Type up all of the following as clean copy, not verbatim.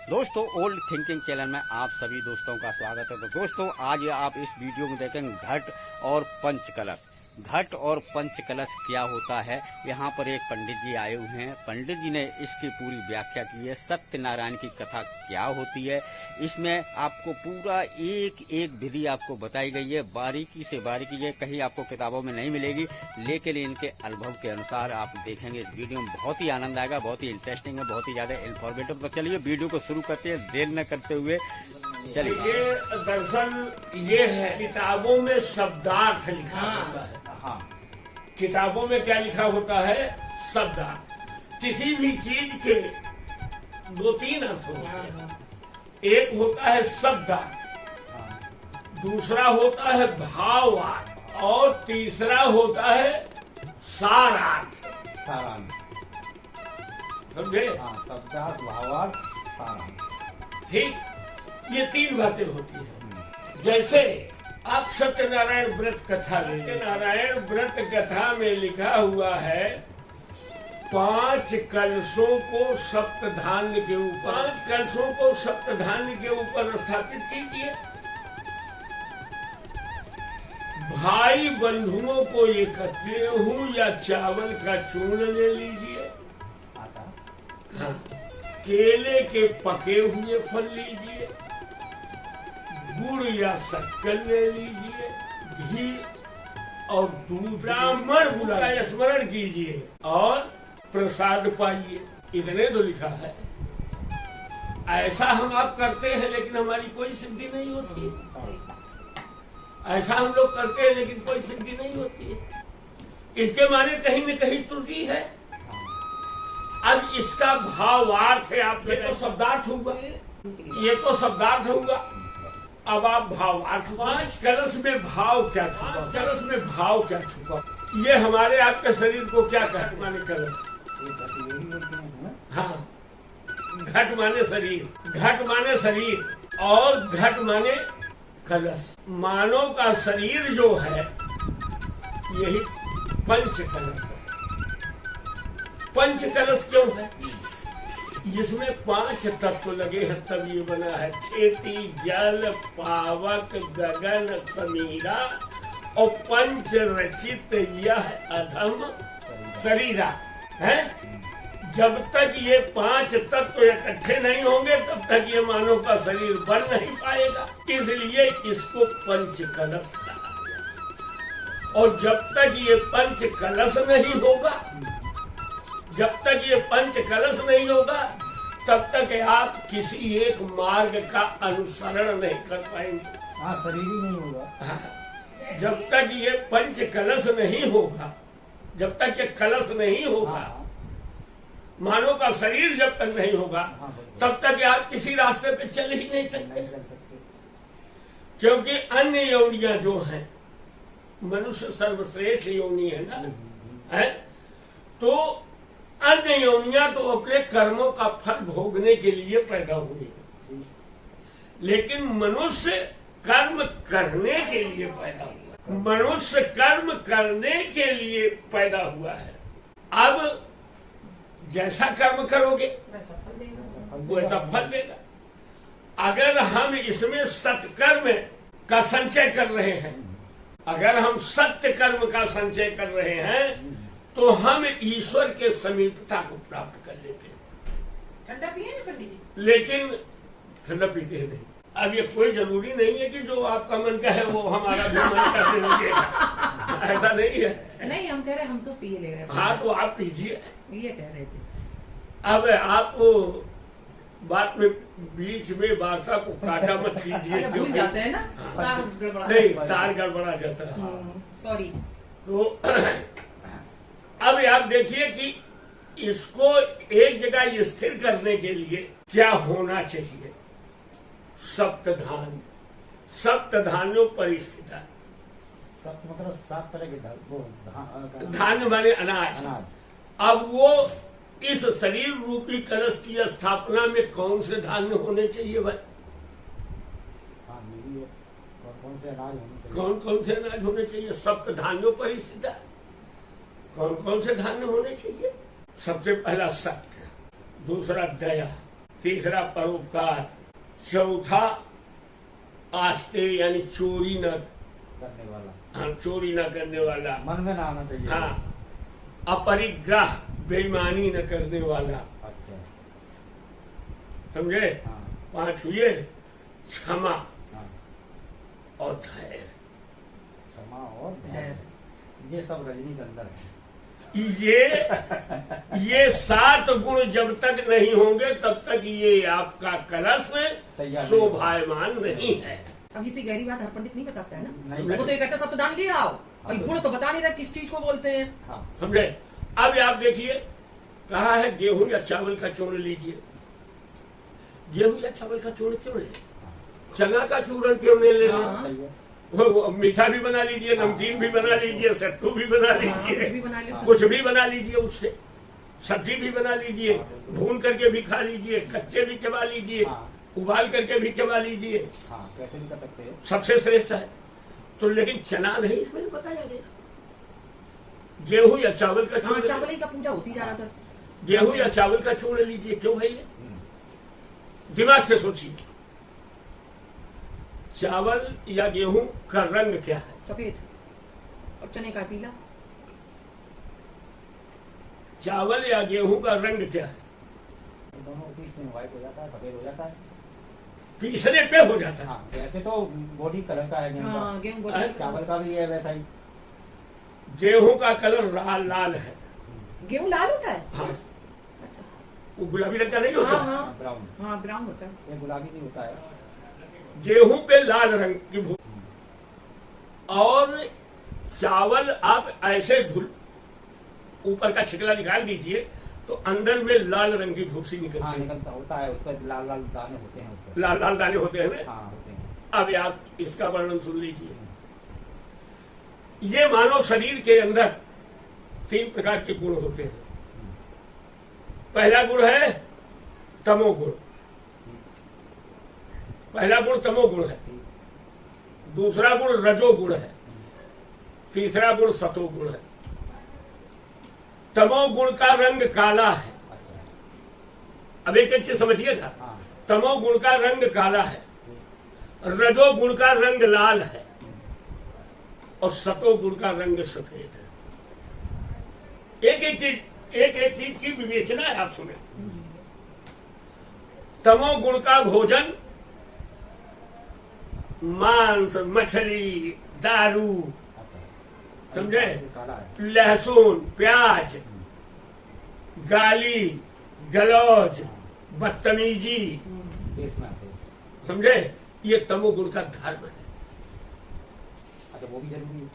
दोस्तों old thinking channel में आप सभी दोस्तों का स्वागत है। तो दोस्तों आज आप इस वीडियो में देखेंगे घट और पंच कलश। घट और पंच कलश क्या होता है। यहाँ पर एक पंडित जी आए हुए हैं। पंडित जी ने इसकी पूरी व्याख्या की है। सत्यनारायण की कथा क्या होती है, इसमें आपको पूरा एक एक विधि आपको बताई गई है, बारीकी से बारीकी है। कहीं आपको किताबों में नहीं मिलेगी, लेकिन इनके अनुभव के अनुसार आप देखेंगे इस वीडियो में। बहुत ही आनंद आएगा, बहुत ही इंटरेस्टिंग है, बहुत ही ज़्यादा इन्फॉर्मेटिव। तो चलिए वीडियो को शुरू करते हैं देर न करते हुए। चलिए, ये दरअसल ये है, किताबों में शब्दार्थ लिखा होता है। हाँ, किताबों में क्या लिखा होता है? शब्दार्थ। किसी भी चीज के दो तीन अर्थ होते हैं। एक होता है शब्दार्थ, दूसरा होता है भावार्थ और तीसरा होता है सारार्थ। सारांश। समझे? हाँ, शब्दार्थ, भावार्थ, सारांश। ठीक, ये तीन बातें होती है। जैसे आप सत्यनारायण व्रत कथा लें। सत्यनारायण व्रत कथा में लिखा हुआ है 5 कलशों को सप्तधान्य के ऊपर, 5 कलशों को सप्तधान्य के ऊपर स्थापित कीजिए। भाई बंधुओं को एक गेहूं या चावल का चूर्ण ले लीजिए। हाँ, केले के पके हुए फल लीजिए, गुड़ या शक्कर ले लीजिए, घी और दूध। ब्राह्मण बुलाया, स्मरण कीजिए और प्रसाद पाइए। इतने तो लिखा है। ऐसा हम आप करते हैं लेकिन हमारी कोई सिद्धि नहीं होती है। ऐसा हम लोग करते हैं लेकिन कोई सिद्धि नहीं होती है। इसके माने कहीं न कहीं त्रुटि है। अब इसका भावार्थ है। आप ये तो शब्दार्थ हुआ, ये तो शब्दार्थ हुआ। अब आप भावार्थ। 5 कलश में भाव क्या छुपा? 5 कलश में भाव क्या छुपा? ये हमारे आपके शरीर को क्या कहते माने कलश? हाँ, घट माने शरीर, घट माने शरीर और घट माने कलश। मानव का शरीर जो है यही पंच कलश है। पंच कलश क्यों है? जिसमें 5 तत्व लगे हैं तब ये बना है। खेती, जल, पावक, गगन, समीरा और पंच रचित यह अधम शरीरा है। जब तक ये 5 तत्व इकट्ठे नहीं होंगे तब तक ये मानव का शरीर बन नहीं पाएगा। इसलिए इसको पंच कलश कहा गया। और जब तक ये पंच कलश नहीं होगा, जब तक ये पंच कलश नहीं होगा तब तक आप किसी एक मार्ग का अनुसरण नहीं कर पाएंगे। हाँ, शरीर ही नहीं होगा। हाँ, जब तक ये पंच कलश नहीं होगा, जब तक ये कलश नहीं होगा, मानव का शरीर जब तक नहीं होगा तब तक आप किसी रास्ते पे चल ही नहीं सकते। क्योंकि अन्य योनियां जो हैं, मनुष्य सर्वश्रेष्ठ योनि है ना, है तो अन्य योनियां तो अपने कर्मों का फल भोगने के लिए पैदा हुई, लेकिन मनुष्य कर्म करने के लिए पैदा हुआ। मनुष्य कर्म करने के लिए पैदा हुआ है। अब जैसा कर्म करोगे वैसा फल देगा। अगर हम इसमें सत्कर्म का संचय कर रहे हैं, अगर हम सत्य कर्म का संचय कर रहे हैं तो हम ईश्वर के समीपता को प्राप्त कर लेते हैं। ठंडा पिए ना पंडित जी? लेकिन ठंडा पीते हैं नहीं। अब ये कोई जरूरी नहीं है कि जो आपका मन का है वो हमारा भी मन करने लगेगा। ऐसा नहीं है। नहीं, हम कह रहे हम तो पी ले रहे हैं। हाँ, तो आप पीजिए, ये कह रहे थे। अब आप बात में बीच में वार्ता को काटा मत कीजिए। भूल जाते हैं ना, तार गड़बड़ा। नहीं, तार गड़बड़ा जाता है। सॉरी। तो अब आप देखिए कि इसको एक जगह स्थिर करने के लिए क्या होना चाहिए? सप्तधान्य। सप्तधान्यों पर स्थित है। मतलब 7 तरह के धान्य माने अनाज। अब वो इस शरीर रूपी कलश की स्थापना में कौन से धान्य होने चाहिए भाई? कौन से अनाज होने चाहिए? कौन कौन से अनाज होने चाहिए? सप्तधान्यों पर स्थित है। कौन कौन से धान्य होने चाहिए? सबसे पहला सत्य, दूसरा दया, तीसरा परोपकार, चौथा आस्ते यानी चोरी न करने वाला, हाँ, चोरी न करने वाला, मन में ना आना चाहिए। हाँ, अपरिग्रह बेईमानी न करने वाला, अच्छा। समझे? हाँ 5 हुए, क्षमा हाँ। और धैर्य। क्षमा और धैर्य, ये सब रजनी के अंदर है। ये 7 गुण जब तक नहीं होंगे तब तक ये आपका कलश तैयार शोभायमान नहीं है। अब इतनी गहरी बात हर पंडित नहीं बताता है ना। नहीं। वो तो ये कहते हैं सब तो दान ले आओ, और गुण तो बता नहीं रहा किस चीज को बोलते हैं। हाँ समझे? अब आप देखिए, कहा है गेहूं या चावल का चूर्ण लीजिए। गेहूं या चावल का चूर्ण क्यों ले? चना का चूर्ण क्यों नहीं लेना? हाँ। सही है। वो मीठा भी बना लीजिए, नमकीन भी बना लीजिए, सत्तू भी बना कुछ भी लीजिए, बना लो। कुछ भी बना लीजिए, उससे सब्जी भी बना लीजिए, भून करके भी खा लीजिए, कच्चे भी चबा लीजिए, हाँ। उबाल करके भी चबा लीजिए, हाँ कैसे भी कर सकते हैं। सबसे श्रेष्ठ है। तो लेकिन चना नहीं इसमें बताया गया। गेहूं या चावल का हाँ, चूर्ण, चावल ही का पूजा होती ज्यादातर। गेहूं या चावल का चूर्ण लीजिए। क्यों भाई? दिमाग से सोचिए, चावल या गेहूं का रंग क्या है? सफेद, और चने का पीला। चावल या गेहूं का रंग क्या है? दोनों पीस में व्हाइट हो जाता है, सफेद हो जाता है। तीसरे पे हो जाता है। हाँ वैसे तो बॉडी कलर का है गेहूं हाँ, का, गेहूं बोलते हैं। चावल का भी है वैसा ही। गेहूं का कलर लाल है। गेहूं लाल होता है। हाँ, अच्छा। वो गुलाबी रंग का नहीं होता। हाँ हाँ ब्राउन, हाँ, ब्राउन होता है। ये गुलाबी नहीं होता है। गेहूं पे लाल रंग की भू, और चावल आप ऐसे धुल, ऊपर का छिकला निकाल दीजिए तो अंदर में लाल रंग की भूसी हाँ निकलती है। निकलता होता है, उस पर लाल लाल दाने होते हैं उस पर। लाल लाल दाने होते हैं ना। हाँ होते हैं। अब आप इसका वर्णन सुन लीजिए। ये मानव शरीर के अंदर 3 प्रकार के गुण होते हैं। पहला गुण है तमोगुण। पहला गुण तमोगुण है। दूसरा गुण रजोगुण है। तीसरा गुण सतोगुण है। तमोगुण का रंग काला है। अच्छा। अब एक चीज समझिएगा, हाँ तमोगुण का रंग काला है, रजोगुण का रंग लाल है, और सतोगुण का रंग सफेद है। एक एक चीज की विवेचना है, आप सुने। तमोगुण का भोजन मांस, मछली, दारू, अच्छा। समझे? काला है। लहसुन, प्याज, गाली गलौज, बदतमीजी, देश में आते हैं। समझे? ये तमोगुण का धर्म है। अच्छा वो भी जरूरी है।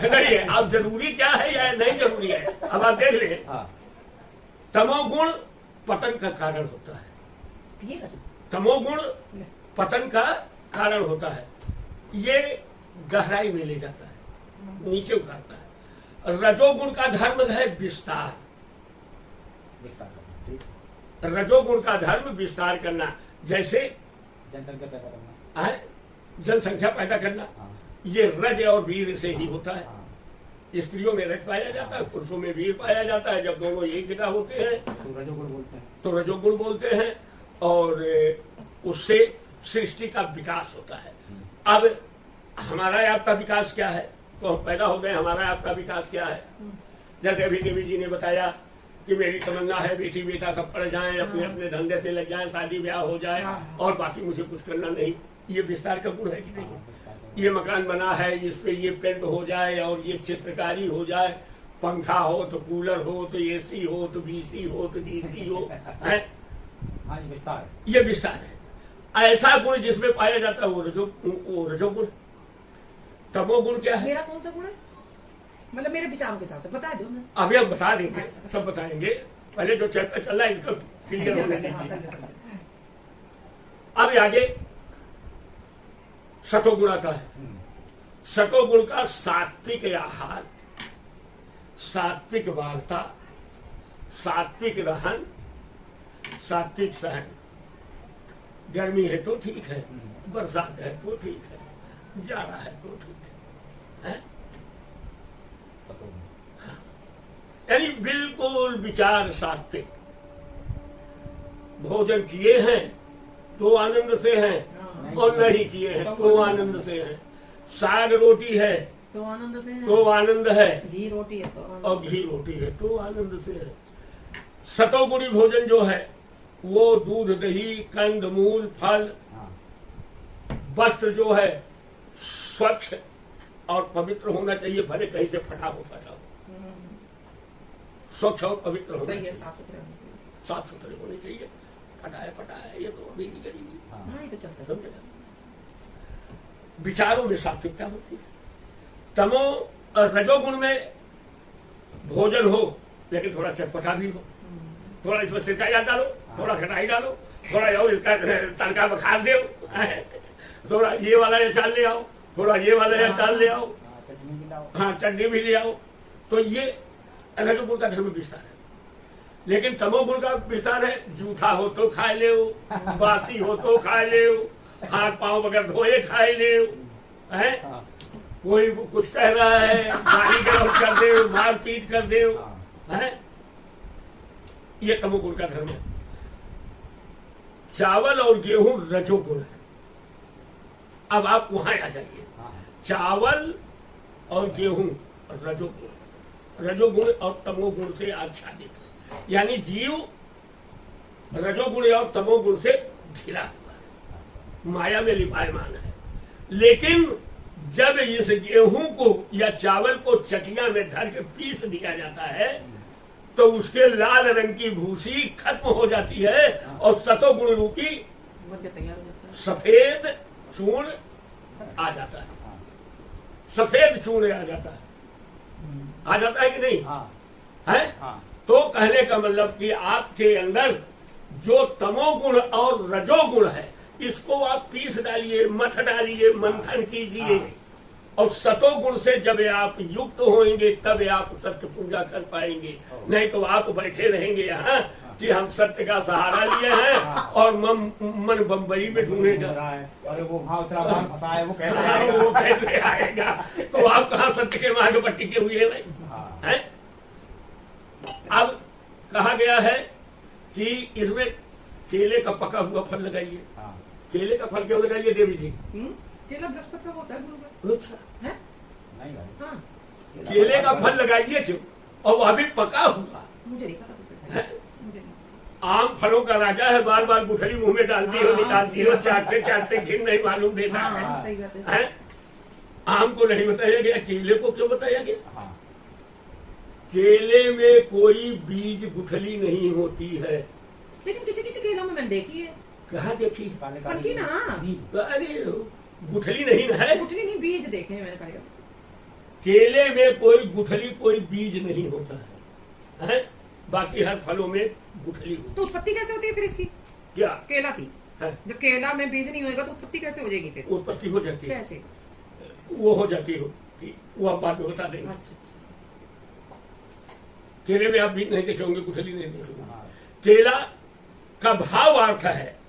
नहीं है, अब जरूरी क्या है या नहीं जरूरी है, अब आप देख लें। हाँ तमोगुण पतन का कारण होता है। ये कर। तमोगुण पतन का कारण होता है। ये गहराई में ले जाता है, नीचे उतारता है। रजोगुण का धर्म है विस्तार। विस्तार करना, ठीक। रजोगुण का धर्म विस्तार करना, जैसे जनसंख्या पैदा करना। जनसंख्या पैदा करना। हाँ ये रज और वीर से ही होता है। हाँ स्त्रियों में रज पाया जाता है, पुरुषों में वीर पाया जाता है। जब दोनों एक जगह होते हैं तो रजोगुण बोलते हैं। तो रजोगुण बोलते हैं, और उससे सृष्टि का विकास होता है। अब हमारा आपका विकास क्या है? तो हम पैदा हो गए, हमारा आपका विकास क्या है? जैसे अभी देवी जी ने बताया कि मेरी तमन्ना है बेटी बेटा सब पढ़ जाएं, अपने अपने धंधे से लग जाएं, शादी ब्याह हो जाए, और बाकी मुझे कुछ करना नहीं। ये विस्तार का गुण है कि नहीं? विस्तार करना। ये मकान बना है, इस पे ये पेंट हो जाए, और ये चित्रकारी हो जाए, पंखा हो तो कूलर हो तो एसी हो तो बीसी हो तो डीसी हो, है? हाँ ये विस्तार। ये विस्तार है। ऐसा गुण जिसमें पाया जाता है वो रजोगुण। तमोगुण क्या है? मेरा कौन सा गुण है? मतलब मेरे विचारों के हिसाब से बता दो ना। अभी हम बता देंगे, सब बताएंगे। पहले जो चैप्टर चल रहा है इसका क्लियर होने हाँ, दीजिए। कर लो। अब आगे सतोगुण आता है। सतोगुण का सात्विक आहार, सात्विक वार्ता, सात्विक रहन, सात्विक सहन। गर्मी है तो ठीक है, बरसात है तो ठीक है, जाड़ा है तो ठीक है? यानी बिल्कुल विचार सात्विक। भोजन किए हैं तो आनंद से हैं, और नहीं किए हैं तो आनंद से हैं। साग रोटी है तो आनंद से है। तो आनंद है, घी रोटी है तो आनंद। और घी रोटी है तो आनंद से है। सतोगुणी भोजन जो है वो दूध, दही, कंद, मूल, फल, हाँ, वस्त्र जो है स्वच्छ और पवित्र होना चाहिए, भले कहीं से फटा हो फटा हो, स्वच्छ और पवित्र होना सही है, चाहिए, साफ सुथरे होने चाहिए। साफ सुथरे होने चाहिए। फटा है ये तो अभी की गरीबी, हाँ, हाँ, ये तो चलता है। समझे? विचारों में सात्विकता होती है। तमो और रजोगुण में भोजन हो लेकिन थोड़ा चटपटा भी हो, थोड़ा इसमें सिरका डालो, थोड़ा खटाई डालो, थोड़ा यो इसका तड़का बखार दो, थोड़ा ये वाला अचार ले आओ, थोड़ा ये वाला अचार ले आओ, हाँ, चटनी भी लाओ। हाँ चटनी भी ले आओ। तो ये रजोगुण का धर्म विस्तार है। लेकिन तमोगुण का विस्तार है, जूठा हो तो खा ले, बासी हो तो खा ले, हाथ पांव बगैर धोए खा ले, है हाँ, कोई कुछ कह रहा है गाली गलौज कर दे, मार पीट कर दे, हाँ, है ये तमोगुण का धर्म है। चावल और गेहूं रजोगुण है। अब आप वहां आ जाइए, हाँ, चावल और गेहूं रजोगुण, रजोगुण और तमोगुण से आच्छादित, यानी जीव रजोगुण और तमोगुण से घिरा हुआ है, माया में लिपायमान है। लेकिन जब इस गेहूं को या चावल को चकिया में धर के पीस दिया जाता है तो उसके लाल रंग की भूसी खत्म हो जाती है और सतोगुण रूपी बन के तैयार हो जाता है। सफेद चूर्ण आ जाता है, हाँ, सफेद चूर्ण आ जाता है, आ जाता है कि नहीं हाँ, है? हाँ, तो कहने का मतलब कि आपके अंदर जो तमोगुण और रजोगुण है इसको आप पीस डालिए, मथ डालिए, मंथन कीजिए, और सतोगुण से जब आप युक्त होंगे तब आप सत्य पूजा कर पाएंगे। नहीं तो आप बैठे रहेंगे यहाँ कि हम सत्य का सहारा लिए हैं और मन बम्बई में ढूंढेगा, अरे वो वहाँ उतरा वहाँ फंसा है, वो कैसे हाँ, आएगा? वो कैसे आएगा? तो आप कहाँ सत्य के मार्ग पर टिके हुए हैं भाई? हाँ, है? अब कहा गया है कि इसमें केले का पका हुआ फल लगाइए। हाँ, केले का फल क्यों लगाइए देवी जी? केला बृहस्पति का होता है गुरु का। अच्छा, है? नहीं भाई, हाँ, केले का फल लगाइए क्यों? और वह भी पका हुआ मुझे नहीं पता तो है। मुझे नहीं। आम फलों का राजा है, बार बार गुठली मुंह में डालती हो, निकालती हो, चाटते चाटते घिन नहीं मालूम देता है। हाँ, सही बात है। हैं? आम को नहीं बताया गया, केले को क्यों बताया गया? हाँ, केले में कोई बीज गुठली नहीं होती है। लेकिन किसी किसी केला में मैंने देखी है। कहा देखी? काले पनकी ना। बीज। अरे गुठली नहीं ना है, गुठली नहीं, बीज देखे हैं मैंने करेगा। केले में कोई गुठली कोई बीज नहीं होता है, बाकी हर फलों में गुठली होती तो उत्पत्ति कैसे होती है फिर इसकी? है। क्या केला की है? जब केला में बीज नहीं होगा तो उत्पत्ति कैसे हो जाएगी फिर? उत्पत्ति हो जाती है, कैसे? वो हो जाती होती, वो आप बात में बता देंगे। अच्छा अच्छा। केले में आप बीज नहीं देखे होंगे, गुठली नहीं देखे होंगे। हाँ, केला का भाव अर्थ है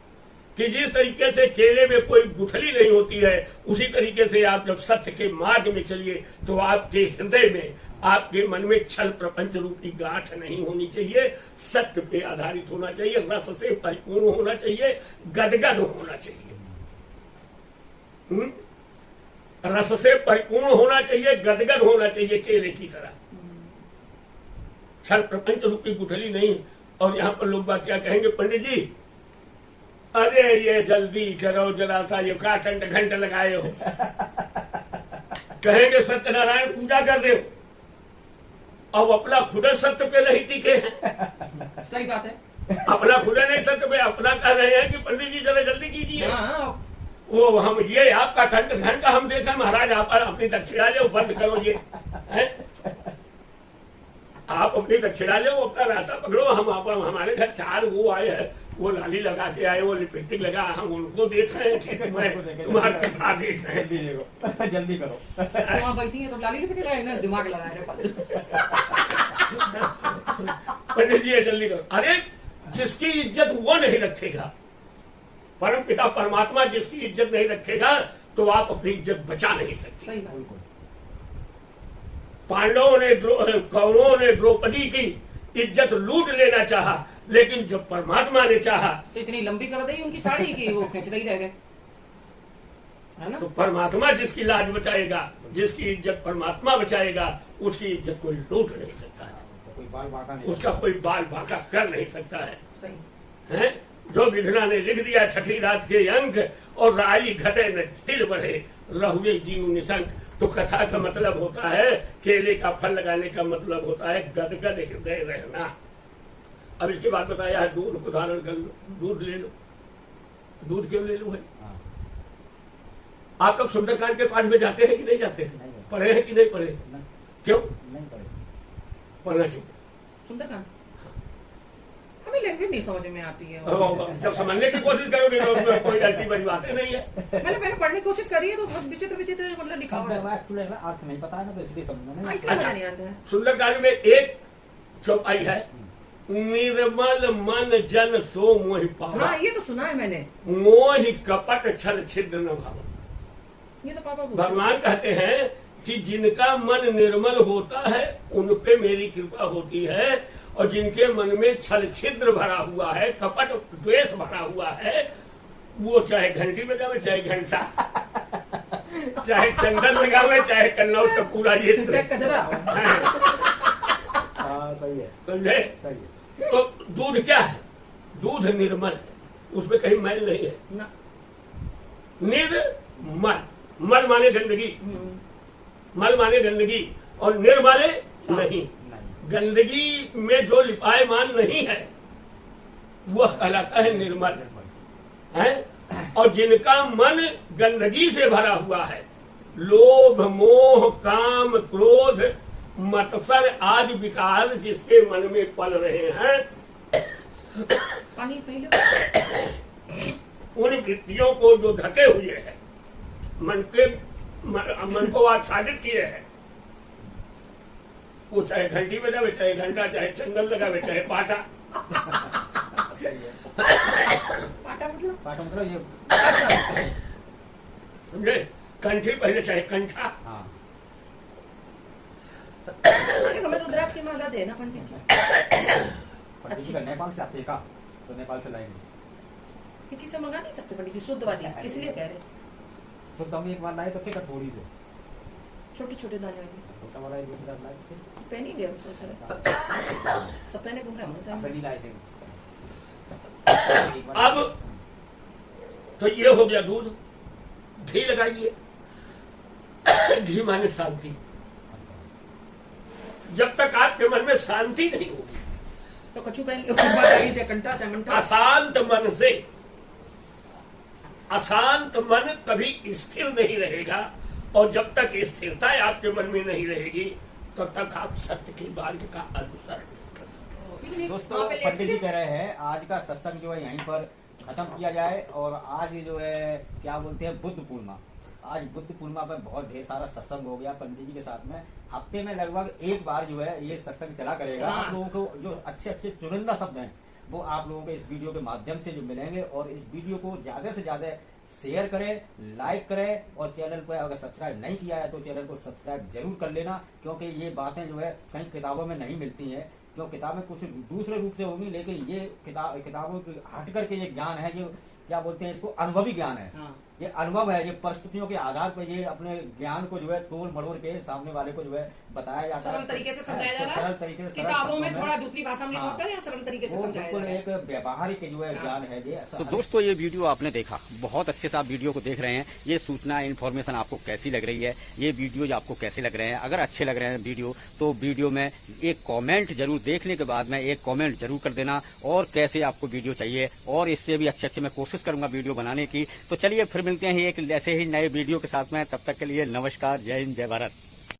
कि जिस तरीके से केले में कोई गुठली नहीं होती है उसी तरीके से आप जब सत्य के मार्ग में चलिए तो आपके हृदय में, आपके मन में छल प्रपंच रूपी गांठ नहीं होनी चाहिए, सत्य पे आधारित होना चाहिए, रस से परिपूर्ण होना चाहिए, गदगद होना चाहिए। रस से परिपूर्ण होना चाहिए, गदगद होना चाहिए केले की तरह। छल प्रपंच रूपी गुठली नहीं। और यहाँ पर लोग बात क्या कहेंगे, पंडित जी अरे ये जल्दी करो जरा सा, ये का घंटे लगाए हो। कहेंगे सत्यनारायण पूजा कर दे, अब अपना खुद सत्य पे नहीं टिके हैं। सही बात है। अपना खुद नहीं सत्य पे, अपना कह रहे हैं कि पंडित जी जरा जल्दी कीजिए। हाँ, वो हम ये आपका घंटा हम देखा महाराज, आप अपनी दक्षिणा ले बंद करो ये है? आप अपनी दक्षिणा ले, अपना रास्ता पकड़ो। हम हमारे घर 4 वो आए हैं, वो लाली लगा के आए, वो लिपस्टिक लगा, हम उनको देख रहे हैं कि तुम्हारी कथा देख रहे हैं। जल्दी देखो, जल्दी करो। तो वहाँ बैठी है तो लाली लिपट रहे ना, दिमाग लगा रहे पल। पंडित जी जल्दी करो। अरे जिसकी इज्जत वो नहीं रखेगा, परम पिता परमात्मा जिसकी इज्जत नहीं रखेगा तो आप अपनी इज्जत बचा नहीं सकते। सही बात। पांडवों ने कौरवों ने द्रौपदी की इज्जत लूट लेना चाहा, लेकिन जब परमात्मा ने चाहा तो इतनी लंबी कर दी उनकी साड़ी की वो खींचते ही रह गए, है ना। तो परमात्मा जिसकी लाज बचाएगा, जिसकी इज्जत परमात्मा बचाएगा, उसकी इज्जत कोई लूट नहीं सकता है, कोई बाल बांका नहीं, उसका कोई बाल बांका कर नहीं सकता है, सही हैं? जो विधना ने लिख दिया छठी रात के अंक, और राई घटे न तिल बढ़े रहुए जीव निशंक। तो कथा का मतलब होता है, केले का फल लगाने का मतलब होता है गदगद हृदय रहना। अब इसके बाद बताया है दूध को धारण कर लो, दूध ले लो। दूध क्यों ले लो है? हाँ, आप लोग सुंदरकांड के पाठ में जाते हैं कि नहीं जाते हैं? नहीं। पढ़े हैं कि नहीं पढ़े? नहीं, क्यों नहीं पड़े। पढ़ना चाहिए? सुंदरकांड हमें लैंग्वेज नहीं समझ में आती है। जब समझने की कोशिश करोगे तो उसमें कोई ऐसी बड़ी बातें नहीं है। मैंने पढ़ने की कोशिश करी है तो बहुत विचित्र विचित्र मतलब लिखा हुआ है। एक्चुअली अर्थ नहीं पता है ना, तो इसलिए समझ में हाँ, नहीं। इसलिए मजा नहीं आता है। सुंदरकांड में एक चौपाई है, निर्मल मन जन सो मोहि पावा, हाँ, ये तो सुना है मैंने, मोहि कपट छल छिद्र न भावा। ये तो पापा बोलते हैं। भगवान कहते हैं कि जिनका मन निर्मल होता है उन पे मेरी कृपा होती है, और जिनके मन में छल छिद्र भरा हुआ है, कपट द्वेष भरा हुआ है, वो चाहे घंटी बजावे, चाहे घंटा, चाहे चंदन लगावे, चाहे कन्नौज का पूरा ये चाहे कजरा हो। हाँ, सही है, समझे? सही है। तो दूध क्या है? दूध निर्मल है, उसमें कहीं मैल नहीं है। ना। निर्मल, मल माने गंदगी, हम्म। मल माने गंदगी, और निर्मले नहीं। नहीं, गंदगी में जो लिपायमान नहीं है वह कहलाता है निर्मल, है। और जिनका मन गंदगी से भरा हुआ है, लोभ मोह काम क्रोध मत्सर आदि विकार जिसके मन में पल रहे हैं, पानी पी लो। उन वृत्तियों को जो ढके हुए हैं, मन को आच्छादित किए हैं, वो चाहे घंटी बजावे, चाहे घंटा, चाहे चंदन लगावे, चाहे पाटा। पाटा मतलब पाठों मतलब ये। समझे? कंठी पहले, चाहे कंठा। हाँ, हमें रुद्राक्ष की माला देना पंडित जी। पंडित जी का नेपाल से आते का, तो नेपाल से लाएंगे। किसी से मंगा नहीं सकते पंडित जी, शुद्ध वाली, इसलिए कह रहे। तो हम एक बार लाए तो थे थोड़ी से, छोटे छोटे दाने वाली छोटा वाला एक दो लाए थे, पहनेंगे हम सब पहने घूम रहे हैं। असली लाए थे। अब तो ये हो गया दूध। घी लगाइए, घी माने शांति। जब तक आपके मन में शांति नहीं होगी, तो कछु पहन लो, चाहे कंटा चाहे मंटा। अशांत मन से, अशांत मन कभी स्थिर नहीं रहेगा, और जब तक स्थिरता आपके मन में नहीं रहेगी तब तक आप सत्य के मार्ग का अनुसरण नहीं कर सकते। दोस्तों, पंडित जी कह रहे हैं आज का सत्संग जो है यहीं पर खत्म किया जाए, और आज जो है क्या बोलते हैं बुद्ध पूर्णिमा। आज बुद्ध पूर्णिमा पर बहुत ढेर सारा सत्संग हो गया पंडित जी के साथ में। हफ्ते में लगभग एक बार जो है ये सत्संग चला करेगा। आप लोगों को जो अच्छे अच्छे चुनिंदा शब्द हैं वो आप लोगों को इस वीडियो के माध्यम से जो मिलेंगे, और इस वीडियो को ज्यादा से ज्यादा शेयर करें, लाइक करें, और चैनल पर अगर सब्सक्राइब नहीं किया है तो चैनल को सब्सक्राइब जरूर कर लेना, क्योंकि ये बातें जो है कहीं किताबों में नहीं मिलती हैं। क्यों किताबें कुछ दूसरे रूप से होंगी, लेकिन ये किताबों की हट करके ये ज्ञान है, ये क्या बोलते हैं इसको, अनुभवी ज्ञान है। हाँ। ये अनुभव है, ये परिस्थितियों के आधार पर ये अपने ज्ञान को जो है तोड़ मड़ोड़ के सामने वाले को जो है बताया जाता है, सरल तरीके से समझाया जा रहा है। सरल तरीके से, किताबों में थोड़ा दूसरी भाषा में होता है, या सरल तरीके से वो समझाया जा बिल्कुल रहा है। एक व्यवहारिक जो है ज्ञान है ये। तो दोस्तों, ये वीडियो आपने देखा, बहुत अच्छे से आप वीडियो को देख रहे हैं। ये सूचना इन्फॉर्मेशन आपको कैसी लग रही है, ये वीडियो आपको कैसे लग रहे हैं? अगर अच्छे लग रहे हैं वीडियो तो वीडियो में एक कमेंट जरूर, देखने के बाद में एक कमेंट जरूर कर देना, और कैसे आपको वीडियो चाहिए, और इससे भी अच्छे मैं कोशिश करूंगा वीडियो बनाने की। तो चलिए फिर मिलते हैं एक ऐसे ही नए वीडियो के साथ में, तब तक के लिए नमस्कार, जय हिंद, जय भारत।